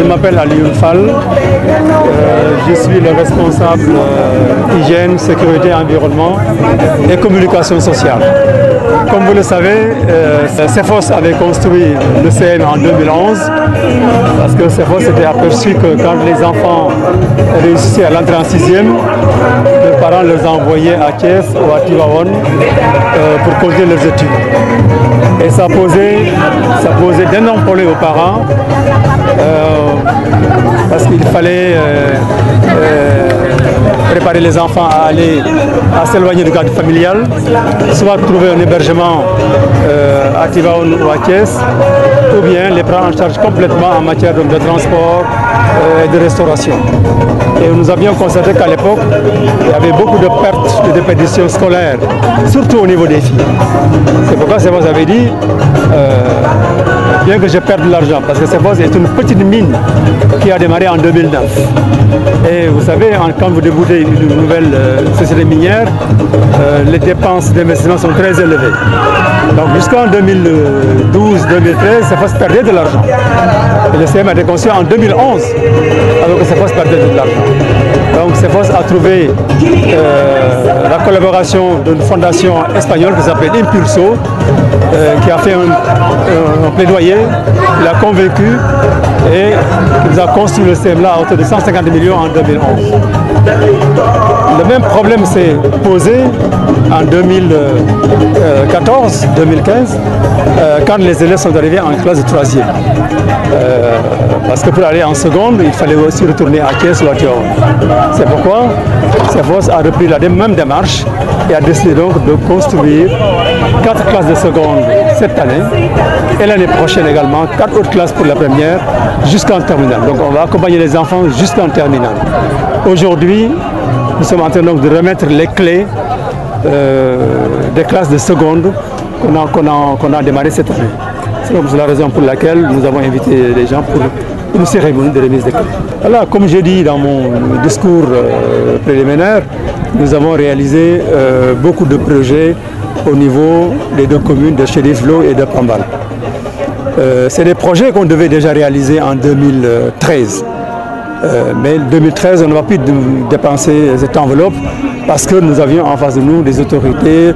m'appelle Alioune Fall. Je suis le responsable hygiène, sécurité, environnement et communication sociale. Comme vous le savez, CEFOS avait construit le CM en 2011 parce que CEFOS s'était aperçu que quand les enfants réussissaient à l'entrée en 6e, les parents les envoyaient à Thiès ou à Tivaouane pour continuer leurs études. Et ça posait d'énormes problèmes aux parents parce qu'il fallait préparer les enfants à s'éloigner du cadre familial, soit trouver un hébergement à Tivaouane ou à Thiès, ou bien les prendre en charge complètement en matière de transport et de restauration. Et nous avions constaté qu'à l'époque, il y avait beaucoup de pertes et de déperditions scolaires, surtout au niveau des filles. C'est pourquoi CEFOS avait dit, bien que je perde de l'argent, parce que CEFOS est une petite mine qui a démarré en 2009. Et vous savez, quand vous déboutez une nouvelle société minière, les dépenses d'investissement sont très élevées. Donc jusqu'en 2012-2013, CEFOS perdait de l'argent. Et le CM a été construit en 2011, alors que CEFOS perdait de l'argent. Donc CEFOS a trouvé la collaboration d'une fondation espagnole qui s'appelle Impulso, qui a fait un plaidoyer, qui l'a convaincu et qui nous a construit le CM là à hauteur de 150 millions en 2011. Le même problème s'est posé en 2014-2015 quand les élèves sont arrivés en classe de 3e. Parce que pour aller en seconde, il fallait aussi retourner à Thiès ou à Tivaouane. C'est pourquoi CEFOS a repris la même démarche et a décidé donc de construire 4 classes de seconde cette année et l'année prochaine également 4 autres classes pour la première jusqu'en terminale. Donc on va accompagner les enfants jusqu'en terminale. Aujourd'hui, nous sommes en train donc de remettre les clés des classes de seconde qu'on a démarré cette année. C'est donc la raison pour laquelle nous avons invité les gens pour une cérémonie de remise des clés. Voilà, comme j'ai dit dans mon discours préliminaire, nous avons réalisé beaucoup de projets au niveau des deux communes de Chérif-Lo et de Pambal. C'est des projets qu'on devait déjà réaliser en 2013. Mais en 2013, on n'a pas pu dépenser cette enveloppe parce que nous avions en face de nous des autorités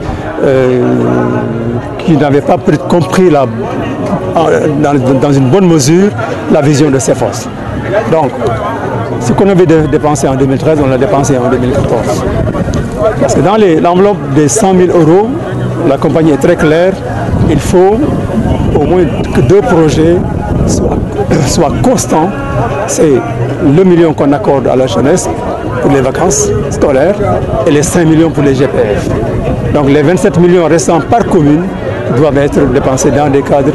qui n'avaient pas compris dans une bonne mesure la vision de CEFOS. Donc, ce qu'on avait dépensé en 2013, on l'a dépensé en 2014. Parce que dans l'enveloppe des 100 000 €, la compagnie est très claire, il faut au moins que 2 projets soient constants. C'est le million qu'on accorde à la jeunesse pour les vacances scolaires et les 5 millions pour les GPF. Donc les 27 millions restants par commune doivent être dépensés dans le cadre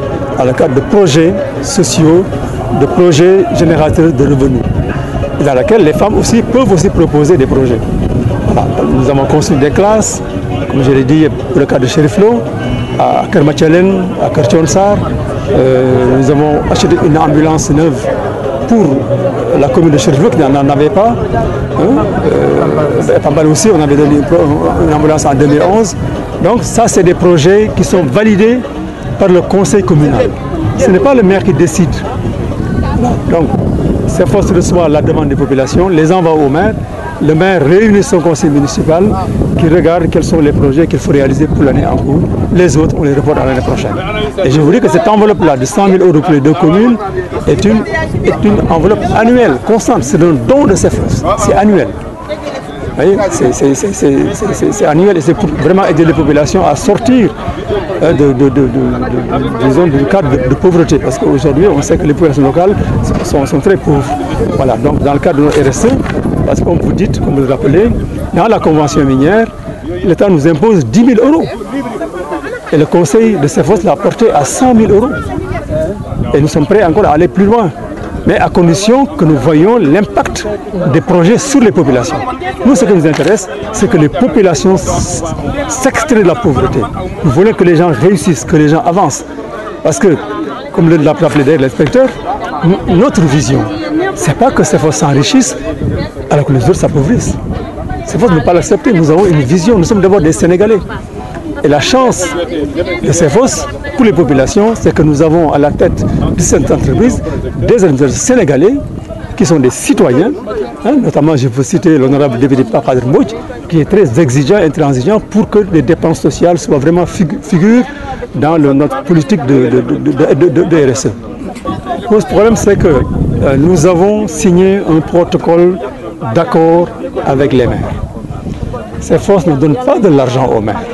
de projets sociaux, de projets générateurs de revenus, dans lesquels les femmes aussi peuvent proposer des projets. Voilà. Nous avons construit des classes, comme je l'ai dit, pour le cas de Chérif-Lo, à Kermachalen, à Kertionsar. Nous avons acheté une ambulance neuve pour la commune de Chérif-Lo qui n'en avait pas. Pambal aussi, on avait donné une ambulance en 2011. Donc ça, c'est des projets qui sont validés par le conseil communal. Ce n'est pas le maire qui décide. Donc, CEFOS reçoit la demande des populations, les envoie au maire. Le maire réunit son conseil municipal qui regarde quels sont les projets qu'il faut réaliser pour l'année en cours. Les autres, on les reporte à l'année prochaine. Et je vous dis que cette enveloppe-là de 100 000 € pour les deux communes est une enveloppe annuelle, constante. C'est un don de CEFOS. C'est annuel. Vous voyez, c'est annuel et c'est pour vraiment aider les populations à sortir disons, du cadre de pauvreté. Parce qu'aujourd'hui, on sait que les populations locales sont très pauvres. Voilà, donc dans le cadre de notre RSE, parce qu'on vous dit, comme vous le rappelez, dans la convention minière, l'État nous impose 10 000 €. Et le conseil de CEFOS l'a porté à 100 000 €. Et nous sommes prêts encore à aller plus loin. Mais à condition que nous voyions l'impact des projets sur les populations. Nous, ce qui nous intéresse, c'est que les populations s'extraient de la pauvreté. Nous voulons que les gens réussissent, que les gens avancent. Parce que, comme l'a rappelé d'ailleurs l'inspecteur, notre vision, ce n'est pas que CEFOS s'enrichisse alors que les autres s'appauvrissent. CEFOS ne peut pas l'accepter. Nous avons une vision, nous sommes d'abord des Sénégalais. Et la chance de CEFOS pour les populations, c'est que nous avons à la tête de cette entreprise des administrateurs sénégalais qui sont des citoyens, notamment je peux citer l'honorable député Pape Mbodj, qui est très exigeant et intransigeant pour que les dépenses sociales soient vraiment figurent dans notre politique de RSE. Le problème, c'est que nous avons signé un protocole d'accord avec les maires. CEFOS ne donne pas de l'argent aux maires.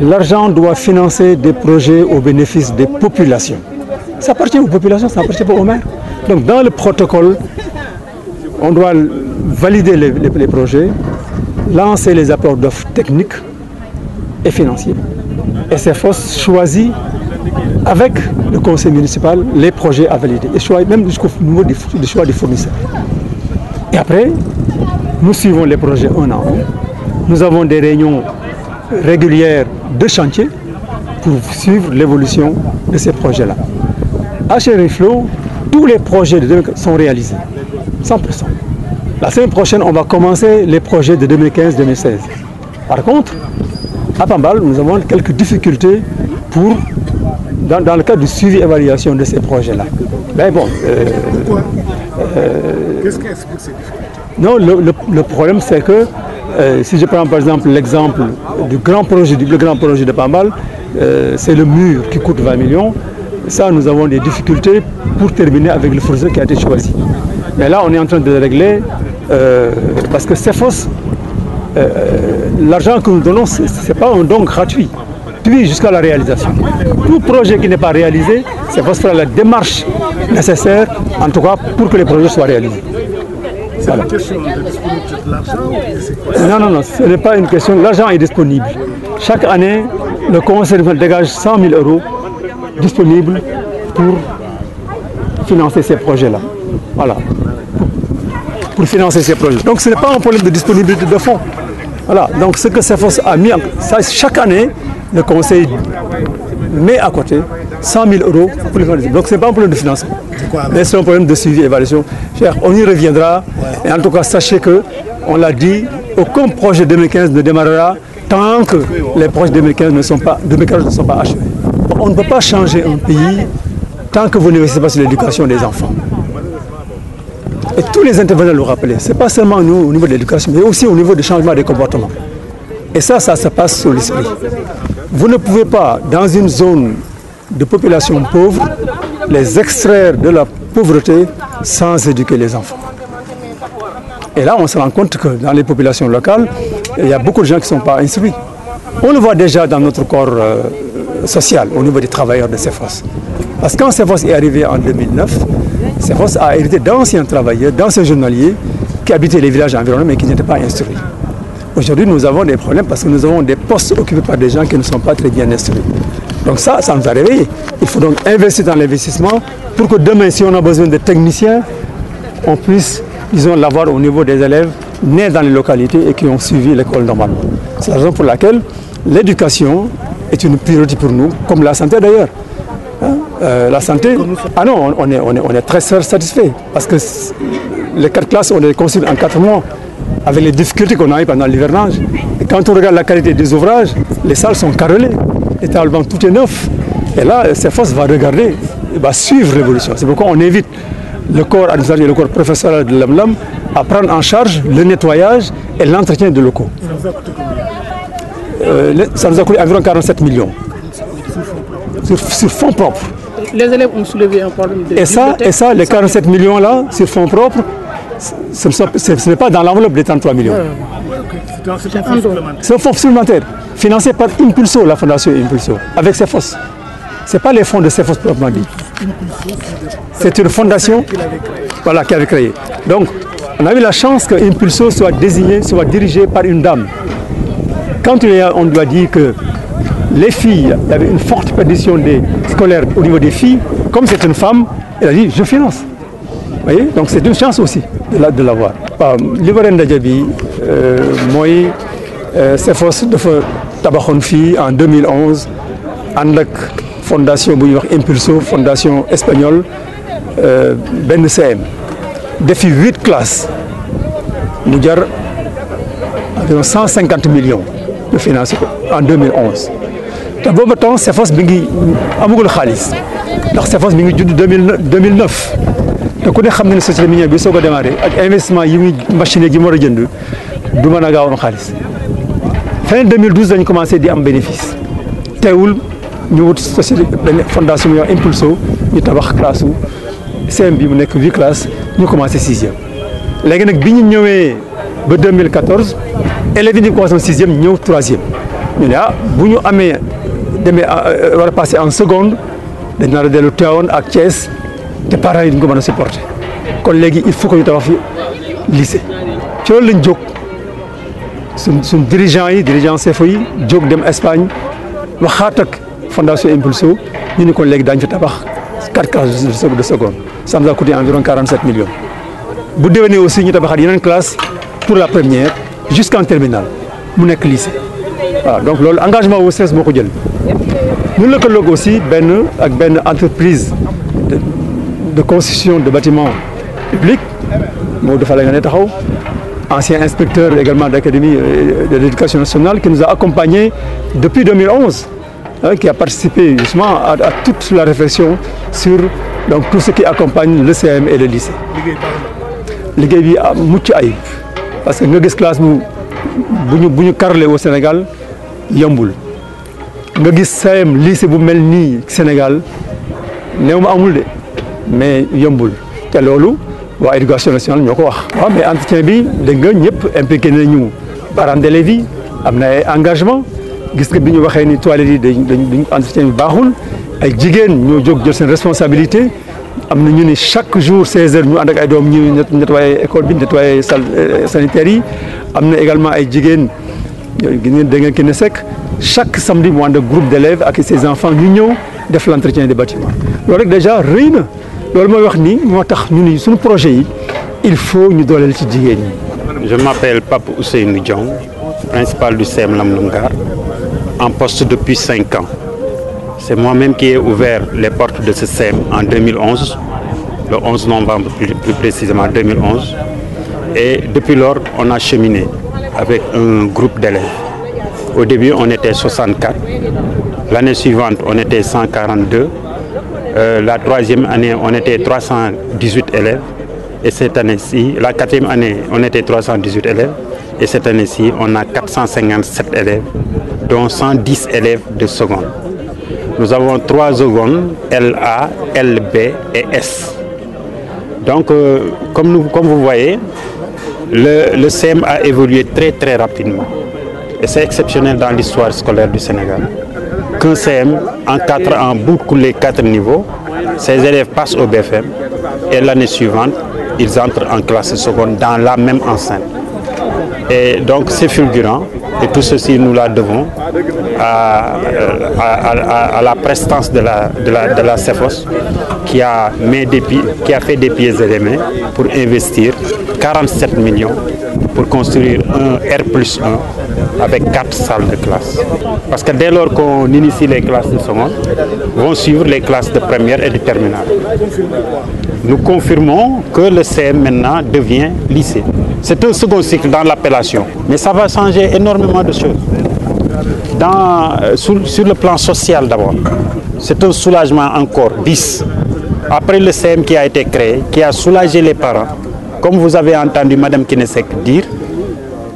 L'argent doit financer des projets au bénéfice des populations. Ça appartient aux populations, ça n'appartient pas aux maires. Donc dans le protocole, on doit valider les projets, lancer les apports d'offres techniques et financiers. Et CEFOS choisit avec le conseil municipal les projets à valider, et même jusqu'au niveau du choix des fournisseurs. Et après, nous suivons les projets un à un. Nous avons des réunions régulières de chantier pour suivre l'évolution de ces projets-là. À Chériflo, tous les projets de 2015 sont réalisés, 100%. La semaine prochaine, on va commencer les projets de 2015-2016. Par contre, à Pambal, nous avons quelques difficultés dans le cadre du suivi et évaluation de ces projets-là. Mais bon. Qu'est-ce qui explique ces difficultés? Non, le problème, c'est que si je prends par exemple l'exemple du grand projet de Pambal, c'est le mur qui coûte 20 millions. Ça, nous avons des difficultés pour terminer avec le fournisseur qui a été choisi. Mais là, on est en train de le régler parce que CEFOS, l'argent que nous donnons, ce n'est pas un don gratuit, puis jusqu'à la réalisation. Tout projet qui n'est pas réalisé, CEFOS fera la démarche nécessaire, en tout cas, pour que les projets soient réalisés. C'est une question de disponibilité de l'argent? Non, ce n'est pas une question. L'argent est disponible. Chaque année, le conseil dégage 100 000 € disponibles pour financer ces projets-là. Voilà. Pour financer ces projets. Donc ce n'est pas un problème de disponibilité de fonds. Voilà. Donc ce que CEFOS a mis, chaque année, le conseil met à côté 100 000 € pour les financer. Donc ce n'est pas un problème de financement. Mais c'est un problème de suivi et évaluation. On y reviendra. Et en tout cas, sachez que, on l'a dit, aucun projet 2015 ne démarrera tant que les projets 2015 ne sont pas achevés. On ne peut pas changer un pays tant que vous n'investissez pas sur l'éducation des enfants. Et tous les intervenants l'ont rappelé. Ce n'est pas seulement nous au niveau de l'éducation, mais aussi au niveau du changement des comportements. Et ça se passe sur l'esprit. Vous ne pouvez pas, dans une zone de population pauvre, les extraire de la pauvreté sans éduquer les enfants. Et là, on se rend compte que dans les populations locales, il y a beaucoup de gens qui ne sont pas instruits. On le voit déjà dans notre corps social, au niveau des travailleurs de CEFOS. Parce que quand CEFOS est arrivé en 2009, CEFOS a hérité d'anciens travailleurs, d'anciens journaliers qui habitaient les villages environnants mais qui n'étaient pas instruits. Aujourd'hui, nous avons des problèmes parce que nous avons des postes occupés par des gens qui ne sont pas très bien instruits. Donc ça nous a réveillés. Il faut donc investir dans l'investissement pour que demain, si on a besoin de techniciens, on puisse, disons, l'avoir au niveau des élèves nés dans les localités et qui ont suivi l'école normalement. C'est la raison pour laquelle l'éducation est une priorité pour nous, comme la santé d'ailleurs. La santé, non, on est très satisfait parce que les 4 classes, on les construit en 4 mois avec les difficultés qu'on a eues pendant l'hivernage. Et quand on regarde la qualité des ouvrages, les salles sont carrelées, l'étalement tout est neuf. Et là, CEFOS va regarder, va suivre l'évolution. C'est pourquoi on invite le corps administratif et le corps professionnel de l'AMLAM à prendre en charge le nettoyage et l'entretien des locaux. Ça nous a coûté environ 47 millions. Sur fonds propres. Les élèves ont soulevé un problème de et ça, les 47 millions-là, sur fonds propres, ce n'est pas dans l'enveloppe des 33 millions. C'est un fonds supplémentaire, financé par Impulso, la fondation Impulso, avec CEFOS. Ce n'est pas les fonds de CEFOS proprement dit. C'est une fondation qui avait créé. Donc, on a eu la chance que Impulso soit dirigé par une dame. Quand on lui a dit que les filles, il y avait une forte perdition des scolaires au niveau des filles, comme c'est une femme, elle a dit je finance. Vous voyez? Donc c'est une chance aussi de l'avoir. L'Ivoirien Djabi, moi, CEFOS dafa tabaxoon fii en 2011 ànd ak fondation bu ñuy wax Impulso, fondation espagnole, benn CM. Defi 8 classes mu jar environ 150 millions. ñu financé ko en 2011 te boobu temps CEPFOS bi ngi amagul xaalis ndax CEPFOS bi ngi judd 2009 te ku ne xam na ne société minière bi soog a démarré ak investissement yi muy machine yi mu war a jënd du mën a gaaw am xaalis fin 2012 dañu commencé di am bénéfice teewul ñu wut société benn fondation bi ñuy wax Impulso ñu tabax classe su CM bi mu nekk 8 classes ñu commencé 6e léegi nag bi ñu ñëwee ba 2014 élèves yi ñu commencé 6e ñëw 3e ñu ne bu ñu amee demee war a passé en seconde dañ nar a dellu Tivaouane ak Thiès te parents yi duñ ko mën a supporter kon léegi il faut que ñu tabax fi lycée ci loolu lañ jóg suñ dirigeant yi dirigeant CFO yi jóg dem Espagne waxaat ak fondation Impulso ñu ni kon léegi daañu fi tabax 4 classes de seconde ça nous a coûté environ 47 millions bu déwénee aussi ñu tabaxaat yeneen classe pour la première jusqu'en terminale mu nekk lycée waaw donc loolu engagement wu CES moo ko jël ñu lëkkaloog aussi benn entreprise de construction de bâtiments publics moo dafa la nga ne taxaw ancien inspecteur également d'académie de l'éducation nationale qui nous a accompagnés depuis 2011 qui a participé justement à toute la réflexion sur donc tout ce qui accompagne le CM et le lycée liggéey bi mucc ayib parce que nga gis classe bu ñu carrelé au Sénégal yombul nga gis CM lycée bu mel nii Sénégal néew ma amul de mais yombul te loolu waa éducation nationale ñoo ko wax. waaw mais entretien bi dégg nga ñëpp impliqué nañu parents d'élèves yi am na ay engagement gis nga bi ñu waxee ni toilettes yi dañ entretien bi baaxul ay jigéen ñoo jóg jël seen responsabilité am na ñu ni chaque jour 16 heures ñu ànd ak ay doom ñu nettoyer école bi nettoyer salle sanitaire yi am na également ay jigéen gis ngeen dégg ngeen kenn sekk chaque samedi mu ànd ak groupe d'élèves ak ses enfants ñu ñëw def l'entretien des bâtiments loolu rek déjà rëy na loolu mooy wax ni moo tax ñu ni suñu projet yi il faut ñu dooleel ci jigéen ñi. Je m'appelle Pape Ousseynou Diong, principal du CEM Lamlungar, en poste depuis 5 ans. C'est moi-même qui ai ouvert les portes de ce CEM en 2011, le 11 novembre plus précisément 2011. Et depuis lors, on a cheminé avec un groupe d'élèves. Au début, on était 64. L'année suivante, on était 142. La troisième année, on était 318 élèves. Et cette année-ci, la quatrième année, on était 318 élèves. Et cette année-ci, on a 457 élèves, dont 110 élèves de seconde. Nous avons 3 secondes, LA, LB et S. Donc, comme vous voyez, le CEM a évolué très rapidement. Et c'est exceptionnel dans l'histoire scolaire du Sénégal. Qu'un CEM, en 4 ans, boucle les 4 niveaux, ces élèves passent au BFM et l'année suivante, ils entrent en classe seconde dans la même enceinte. Et donc c'est fulgurant et tout ceci nous la devons à la prestance de la CEPFOS qui a fait des pieds et des mains pour investir 47 millions pour construire un R+1 avec 4 salles de classe. Parce que dès lors qu'on initie les classes de seconde, vont suivre les classes de première et de terminale. Nous confirmons que le CEM maintenant devient lycée. C'est un second cycle dans l'appellation, mais ça va changer énormément de choses. Sur le plan social d'abord, c'est un soulagement encore 10. Après le CEM qui a été créé, qui a soulagé les parents, comme vous avez entendu Mme Kinesek dire,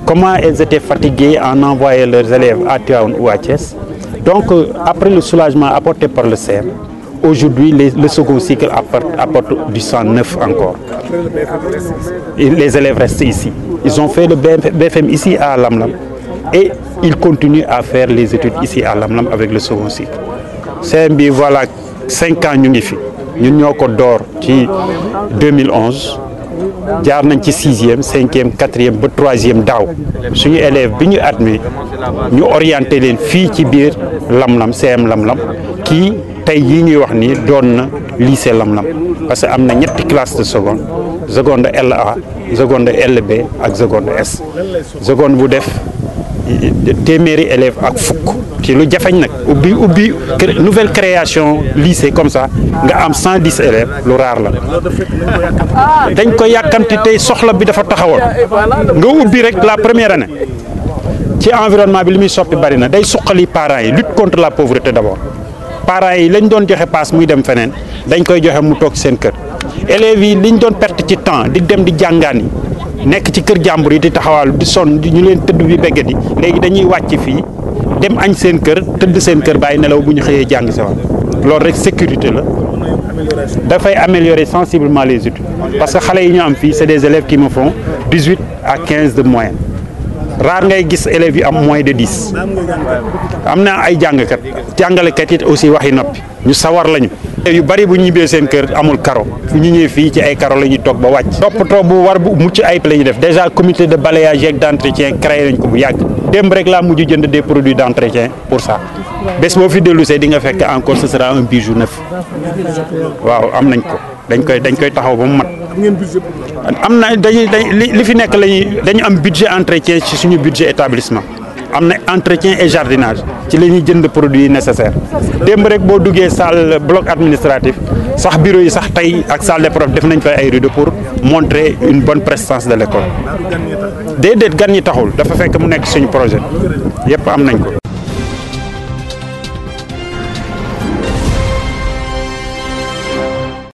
comment elles étaient fatiguées en envoyant leurs élèves à Tivaouane ou à Thiès. Donc, après le soulagement apporté par le CEM, aujourd'hui, le second cycle apporte du sang neuf encore. Et les élèves restent ici. Ils ont fait le BFM ici à Lamlam et ils continuent à faire les études ici à Lamlam avec le second cycle. CEM, voilà 5 ans, nous avons d'or en 2011. jaar nañ ci 6e 5e 4e ba 3e daaw suñu élèves bi ñu admis ñu orienté leen fii ci biir Lamlam CM Lamlam kii tey yii ñuy wax ni doon na lycée Lamlam parce que am na ñetti classe de seconde LA seconde LB ak seconde S seconde bu def téeméeri élèves ak fukk ci lu jafeñ nag ubbi nouvelle création lycée comme ça nga am 110 élèves lu raar la dañ ko yàkkamti tey soxla bi dafa taxawoon nga ubbi rek la première année ci environnement bi li muy soppi bari na day suqali parents yi lutte contre la pauvreté d'abord parents yi lañ doon joxe paas muy dem feneen dañ koy joxe mu toog seen kër élèves yi liñ doon perte ci temps di dem di jàngaan yi nekk ci kër jàmbur yi di taxawaalu di sonn ñu leen tëdd bi begget yi léegi dañuy wàcc fii dem añ seen kër tëdd seen kër bàyyi nelaw bu ñu xëyee jàng si waat loolu rek sécurité la dafay améliorer sensiblement les études parce que xale yi ñu am fii c'est des élèves qui me font 18 à 15 de moyenne rare ngay gis élèves yi am moins de 10 am na ay jàngalekat it aussi waxi noppi ñu sawar lañu yu bari bu ñibbee seen kër amul karo fu ñu ñëwee fii ci ay karo la ñuy toog ba wàcc toppatoo bu war bu mucc ayib la ñuy def déjà comité de balayage et d'entretien créé nañ ko bu yàgg démb rek laa mujj jënd des produits d'entretien pour ça bés boo fi dellu see di nga fekk encore ce sera un bijou neuf waaw am nañ ko dañ koy taxaw ba mu mat am na li fi nekk dañu am budget entretien ci suñu budget établissement am na entretien et jardinage ci la ñuy jënd produits yi nécessaires démb rek boo duggee salle bloc administratif sax bureau yi sax tey ak salle des profs def nañ fay ay rideaux pour montrer une bonne prestance de l'école déedéet gan ñi taxul dafa fekk mu nekk suñu projet yépp am nañ ko